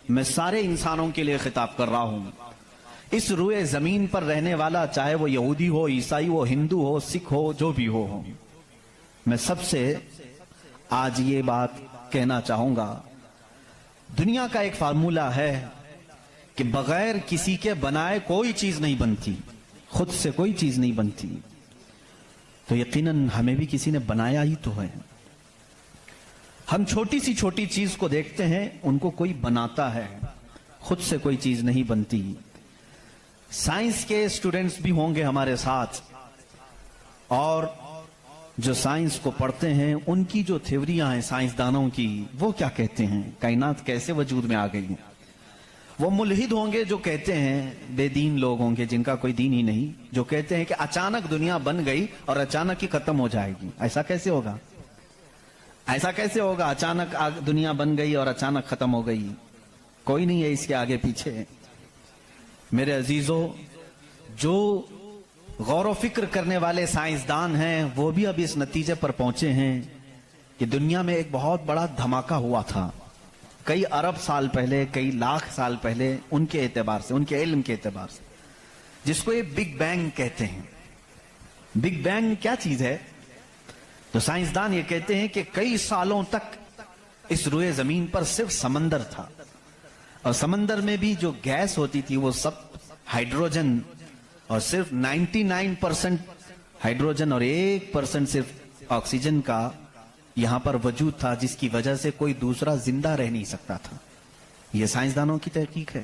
میں سارے انسانوں کے لیے خطاب کر رہا ہوں. اس روئے زمین پر رہنے والا چاہے وہ یہودی ہو، عیسائی ہو، ہندو ہو، سکھ ہو، جو بھی ہو، میں سب سے آج یہ بات کہنا چاہوں گا. دنیا کا ایک فارمولہ ہے کہ بغیر کسی کے بنائے کوئی چیز نہیں بنتی، خود سے کوئی چیز نہیں بنتی. تو یقیناً ہمیں بھی کسی نے بنایا ہی تو ہے. ہم چھوٹی سی چھوٹی چیز کو دیکھتے ہیں، ان کو کوئی بناتا ہے، خود سے کوئی چیز نہیں بنتی. سائنس کے اسٹوڈنٹس بھی ہوں گے ہمارے ساتھ، اور جو سائنس کو پڑھتے ہیں ان کی جو تھیوریاں ہیں سائنسدانوں کی، وہ کیا کہتے ہیں کائنات کیسے وجود میں آ گئی. وہ ملحد ہوں گے جو کہتے ہیں، بے دین لوگ ہوں گے جن کا کوئی دین ہی نہیں، جو کہتے ہیں کہ اچانک دنیا بن گئی اور اچانک ہی ختم ہو جائے گی. ایسا کیسے ہوگا؟ ایسا کیسے ہوگا؟ اچانک دنیا بن گئی اور اچانک ختم ہو گئی. کوئی نہیں ہے اس کے آگے پیچھے. میرے عزیزو، جو غور و فکر کرنے والے سائنسدان ہیں وہ بھی اب اس نتیجے پر پہنچے ہیں کہ دنیا میں ایک بہت بڑا دھماکہ ہوا تھا کئی ارب سال پہلے، کئی لاکھ سال پہلے، ان کے اعتبار سے، ان کے علم کے اعتبار سے، جس کو یہ بگ بینگ کہتے ہیں. بگ بینگ کیا چیز ہے؟ تو سائنسدان یہ کہتے ہیں کہ کئی سالوں تک اس روئے زمین پر صرف سمندر تھا، اور سمندر میں بھی جو گیس ہوتی تھی وہ سب ہائیڈروجن، اور صرف 99% ہائیڈروجن اور 1% صرف آکسیجن کا یہاں پر وجود تھا، جس کی وجہ سے کوئی دوسرا زندہ رہ نہیں سکتا تھا. یہ سائنسدانوں کی تحقیق ہے.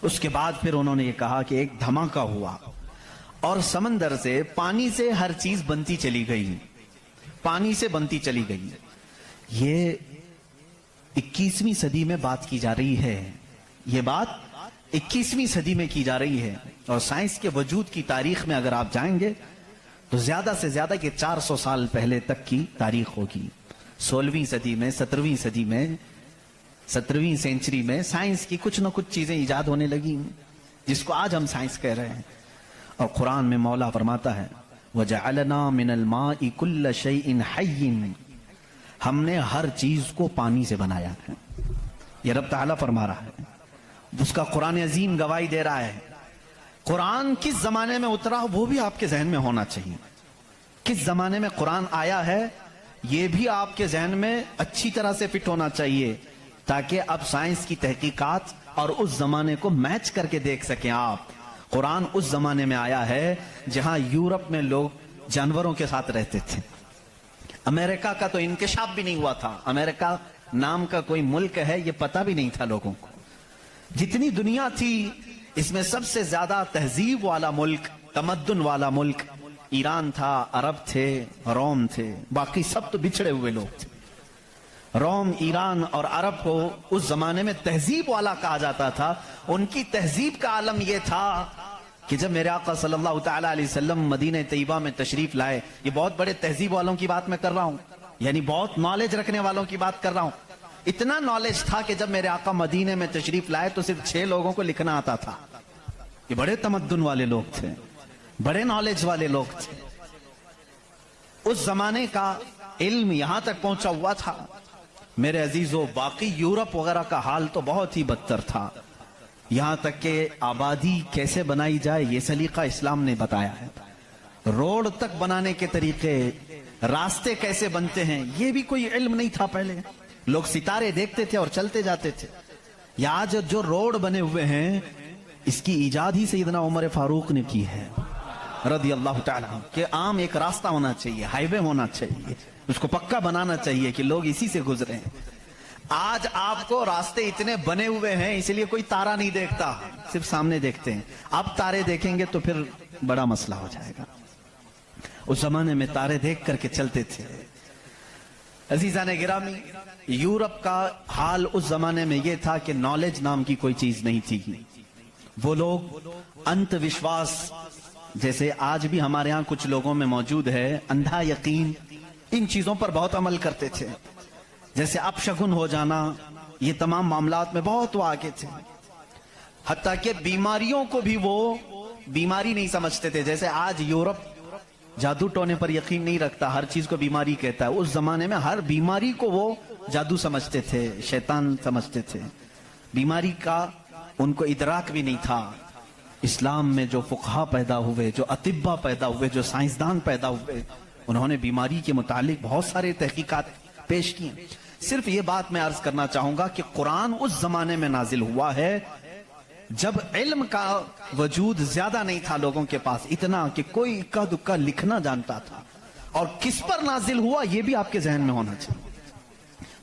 اس کے بعد پھر انہوں نے یہ کہا کہ ایک دھماکہ ہوا اور سمندر سے، پانی سے ہر چیز بنتی چلی گئی، پانی سے بنتی چلی گئی. یہ 21ویں صدی میں بات کی جا رہی ہے. یہ بات 21ویں صدی میں کی جا رہی ہے، اور سائنس کے وجود کی تاریخ میں اگر آپ جائیں گے تو زیادہ سے زیادہ کہ 400 سال پہلے تک کی تاریخ ہوگی. 16ویں صدی میں، 17ویں صدی میں، 17ویں سینچری میں سائنس کی کچھ نہ کچھ چیزیں ایجاد ہونے لگی جس کو آج ہم سائنس کہہ رہے ہیں. اور قرآن میں مولا فرماتا ہے وَجَعَلَنَا مِنَ الْمَاءِ كُلَّ شَيْءٍ حَيٍّ، ہم نے ہر چیز کو پانی سے بنایا ہے. یہ رب تعالیٰ فرما رہا ہے، اس کا قرآن عظیم گواہی دے رہا ہے. قرآن کس زمانے میں اترا وہ بھی آپ کے ذہن میں ہونا چاہیے. کس زمانے میں قرآن آیا ہے یہ بھی آپ کے ذہن میں اچھی طرح سے فٹ ہونا چاہیے، تاکہ اب سائنس کی تحقیقات اور اس زمانے کو میچ کر کے دیکھ سکیں آپ. قرآن اس زمانے میں آیا ہے جہاں یورپ میں لوگ جانوروں کے ساتھ رہتے تھے. امریکہ کا تو انکشاف بھی نہیں ہوا تھا. امریکہ نام کا کوئی ملک ہے یہ پتہ بھی نہیں تھا لوگوں کو. جتنی دنیا تھی اس میں سب سے زیادہ تہذیب والا ملک، تمدن والا ملک ایران تھا، عرب تھے، روم تھے. باقی سب تو بچھڑے ہوئے لوگ تھے. روم، ایران اور عرب کو اس زمانے میں تہذیب والا کہا جاتا تھا. ان کی تہذیب کا عالم یہ تھا کہ جب میرے آقا صلی اللہ تعالیٰ علیہ وسلم مدینہ طیبہ میں تشریف لائے، یہ بہت بڑے تہذیب والوں کی بات میں کر رہا ہوں، یعنی بہت نالج رکھنے والوں کی بات کر رہا ہوں. اتنا نالج تھا کہ جب میرے آقا مدینے میں تشریف لائے تو صرف 6 لوگوں کو لکھنا آتا تھا. یہ بڑے تمدن والے لوگ تھے، بڑے نالج والے لوگ تھے. اس زمانے کا علم یہاں تک پہنچا ہوا تھا. میرے عزیزو، باقی یورپ وغیرہ کا حال تو بہت ہی بدتر تھا. یہاں تک کہ آبادی کیسے بنائی جائے یہ سلیقہ اسلام نے بتایا ہے. روڈ تک بنانے کے طریقے، راستے کیسے بنتے ہیں یہ بھی کوئی علم نہیں تھا پہلے. لوگ ستارے دیکھتے تھے اور چلتے جاتے تھے. یا آج جو روڈ بنے ہوئے ہیں اس کی ایجاد ہی سیدنا عمر فاروق نے کی ہے رضی اللہ تعالیٰ، کہ عام ایک راستہ ہونا چاہیے، ہائی وے ہونا چاہیے، اس کو پکا بنانا چاہیے کہ لوگ اسی سے گزریں. آج آپ کو راستے اتنے بنے ہوئے ہیں اس لیے کوئی تارا نہیں دیکھتا، صرف سامنے دیکھتے ہیں. اب تارے دیکھیں گے تو پھر بڑا مسئلہ ہو جائے گا. اس زمانے میں تارے دیکھ کر کے چلتے تھے. عزیزان گرامی، یورپ کا حال اس زمانے میں یہ تھا کہ نالج نام کی کوئی چیز نہیں تھی. وہ لوگ انت وشواس، جیسے آج بھی ہمارے ہاں کچھ لوگوں میں موجود ہے، اندھا یقین، ان چیزوں پر بہت عمل کرتے تھے. جیسے اپشگن ہو جانا، یہ تمام معاملات میں بہت وہ آگے تھے. حتیٰ کہ بیماریوں کو بھی وہ بیماری نہیں سمجھتے تھے. جیسے آج یورپ جادو ٹونے پر یقین نہیں رکھتا، ہر چیز کو بیماری کہتا ہے. اس زمانے میں ہر بیماری کو وہ جادو سمجھتے تھے، شیطان سمجھتے تھے. बीमारी का उनको इदराक भी नहीं था। इस्लाम में जो फुक़हा पैदा हुए, जो अतिब्बा पैदा हुए, जो साइंसदान पैदा हुए, उन्होंने बीमारी के मुतालिक बहुत सारे तहकीकात पेश किए। सिर्फ ये बात मैं अर्ज करना चाहूंगा कि कुरान उस जमाने में नाजिल हुआ है जब इल्म का वजूद ज्यादा नहीं था लोगों के पास, इतना कि कोई इक्का दुक्का लिखना जानता था। और किस पर नाजिल हुआ ये भी आपके जहन में होना चाहिए।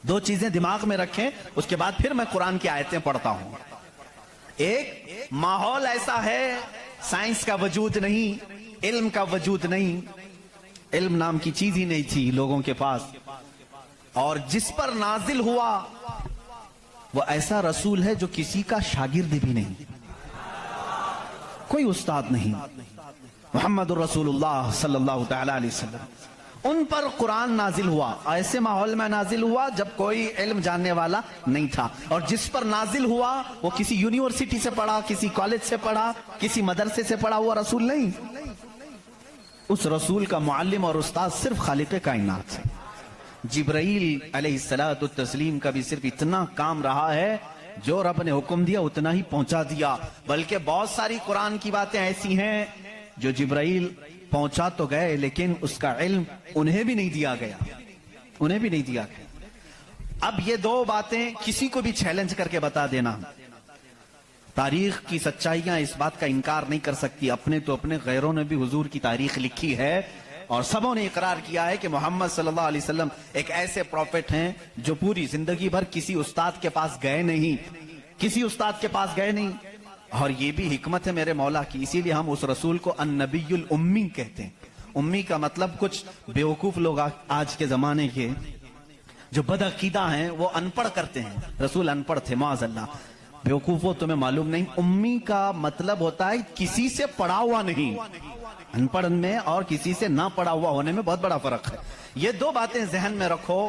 दो चीजें दिमाग में रखें, उसके बाद फिर मैं कुरान की आयतें पढ़ता हूं। एक, माहौल ऐसा है, साइंस का वजूद नहीं, इल्म का वजूद नहीं, इल्म नाम की चीज ही नहीं थी लोगों के पास। और जिस पर नाजिल हुआ वो ऐसा रसूल है जो किसी का शागिर्द भी नहीं, कोई उस्ताद नहीं, मोहम्मद रसूलुल्लाह सल्लल्लाहु तआला अलैहि वसल्लम। उन पर कुरान नाजिल हुआ, ऐसे माहौल में नाजिल हुआ जब कोई इल्म जानने वाला नहीं था। और जिस पर नाजिल हुआ वो किसी यूनिवर्सिटी से पढ़ा, किसी कॉलेज से पढ़ा, किसी मदरसे से पढ़ा हुआ रसूल नहीं। उस रसूल का मुअल्लिम और उस्ताद सिर्फ खालिक़े कायनात है। जिब्राइल अलैहिस्सलातु तस्लीम का भी सिर्फ इतना काम रहा है, जो रब ने हुक्म दिया उतना ही पहुंचा दिया। बल्कि बहुत सारी कुरान की बातें ऐसी हैं जो जिब्राइल पहुंचा तो गए लेकिन उसका इल्म उन्हें भी नहीं दिया गया, उन्हें भी नहीं दिया गया। अब ये दो बातें किसी को भी चैलेंज करके बता देना, तारीख की सच्चाइयां इस बात का इनकार नहीं कर सकती। अपने तो अपने, गैरों ने भी हुजूर की तारीख लिखी है और सबों ने इकरार किया है कि मोहम्मद सल्लल्लाहु अलैहि वसल्लम एक ऐसे प्रॉफिट हैं जो पूरी जिंदगी भर किसी उस्ताद के पास गए नहीं, किसी उस्ताद के पास गए नहीं। और ये भी हिकमत है मेरे मौला की, इसीलिए हम उस रसूल को अन्नबियुल उम्मी कहते हैं। उम्मी का मतलब कुछ बेवकूफ लोग आज के जमाने के जो बदअकीदा हैं वो अनपढ़ करते हैं, रसूल अनपढ़ थे माअज़ल्लाह। बेवकूफो तुम्हें मालूम नहीं, उम्मी का मतलब होता है किसी से पढ़ा हुआ नहीं। अनपढ़ में और किसी से ना पढ़ा हुआ होने में बहुत बड़ा फर्क है। ये दो बातें जहन में रखो।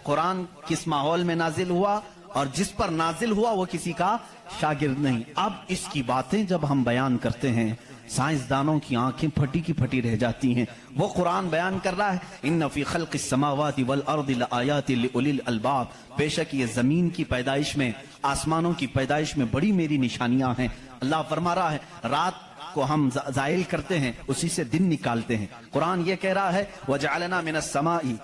कुरान किस माहौल में नाजिल हुआ और जिस पर नाजिल हुआ वो किसी का शागिर्द नहीं। अब इसकी बातें जब हम बयान करते हैं, साइंसदानों की आंखें फटी की फटी रह जाती हैं। वो कुरान बयान कर रहा है, इन्न फी खल्क़िस समावाति वल अर्दि लआयाति लिउलिल अलबाब, बेशक ये जमीन की पैदाइश में, आसमानों की पैदाइश में बड़ी मेरी निशानियां हैं। अल्लाह फरमा रहा है रात को हम जाइल करते हैं, उसी से दिन निकालते हैं। कुरान ये कह रहा है वजअलना मिनस समाई,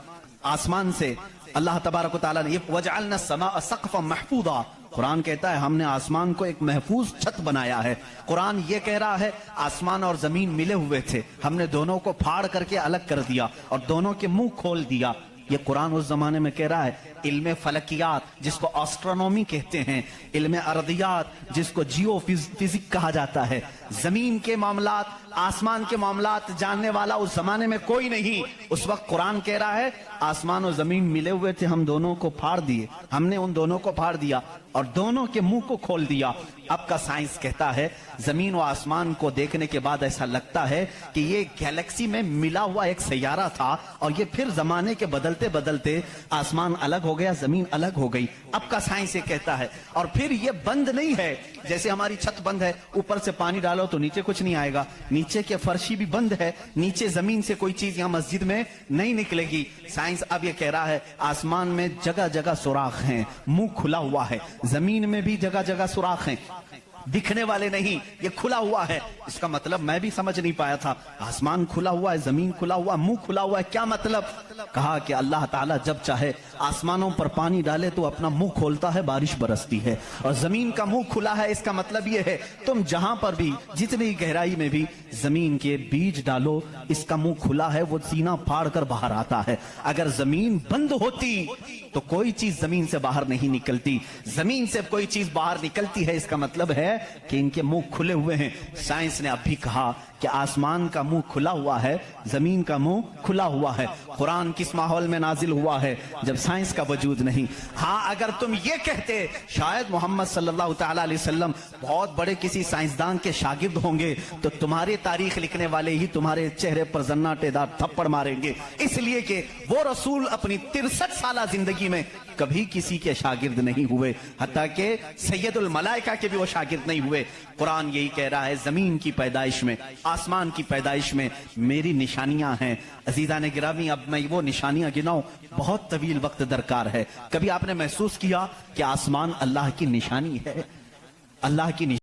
आसमान से अल्लाह तबारक व तआला ने वजअलना समा सक़फ़न महफूज़ा, कुरान कहता है हमने आसमान को एक महफूज छत बनाया है। कुरान ये कह रहा है आसमान और जमीन मिले हुए थे, हमने दोनों को फाड़ करके अलग कर दिया और दोनों के मुंह खोल दिया। ये कुरान उस जमाने में कह रहा है। इल्म फलकियात जिसको एस्ट्रोनॉमी कहते हैं, इल्म अर्दियात जिसको जियो फिजिक कहा जाता है, जमीन के मामलात, आसमान के मामलात जानने वाला उस जमाने में कोई नहीं। उस वक्त कुरान कह रहा है आसमान और जमीन मिले हुए थे, हम दोनों को फाड़ दिए, हमने उन दोनों को फाड़ दिया और दोनों के मुंह को खोल दिया। अब का साइंस कहता है जमीन व आसमान को देखने के बाद ऐसा लगता है कि ये गैलेक्सी में मिला हुआ एक सैयारा था और ये फिर जमाने के बदलते बदलते आसमान अलग हो गया, जमीन अलग हो गई। अब का साइंस ये कहता है। और फिर ये बंद नहीं है, जैसे हमारी छत बंद है, ऊपर से पानी डालो तो नीचे कुछ नहीं आएगा, नीचे के फर्शी भी बंद है, नीचे जमीन से कोई चीज यहाँ मस्जिद में नहीं निकलेगी। साइंस अब ये कह रहा है आसमान में जगह जगह सुराख हैं, मुंह खुला हुआ है, जमीन में भी जगह जगह सुराख हैं, दिखने वाले नहीं, ये खुला हुआ है। इसका मतलब मैं भी समझ नहीं पाया था, आसमान खुला हुआ है, जमीन खुला हुआ, मुंह खुला हुआ है, क्या मतलब? कहा कि अल्लाह ताला जब चाहे आसमानों पर पानी डाले तो अपना मुंह खोलता है, बारिश बरसती है, और जमीन का मुंह खुला है। इसका मतलब ये है तुम जहां पर भी, जितनी गहराई में भी जमीन के बीज डालो, इसका मुंह खुला है, वो सीना फाड़ कर बाहर आता है। अगर जमीन बंद होती तो कोई चीज जमीन से बाहर नहीं निकलती, जमीन से कोई चीज बाहर निकलती है, इसका मतलब है कि इनके मुंह खुले हुए हैं। साइंस ने अभी कहा कि आसमान का मुंह खुला हुआ है, जमीन का मुंह खुला हुआ है। कुरान किस माहौल में नाजिल हुआ है? जब साइंस का वजूद नहीं। हाँ, अगर तुम ये कहते शायद मोहम्मद सल्लल्लाहु तआला अलैहि वसल्लम बहुत बड़े किसी साइंसदान के शागिर्द होंगे, तो तुम्हारे तारीख लिखने वाले ही तुम्हारे चेहरे पर जन्नाटेदार थप्पड़ मारेंगे, इसलिए कि वो रसूल अपनी 63 साल जिंदगी में کبھی کسی کے شاگرد نہیں ہوئے، حتیٰ کہ سید الملائکہ کے بھی وہ شاگرد نہیں ہوئے۔ قرآن یہی کہہ رہا ہے زمین کی پیدائش میں، آسمان کی پیدائش میں میری نشانیاں ہیں۔ عزیزان گرامی، اب میں وہ نشانیاں گناؤں بہت طویل وقت درکار ہے۔ کبھی آپ نے محسوس کیا کہ آسمان اللہ کی نشانی ہے؟ اللہ کی نشانی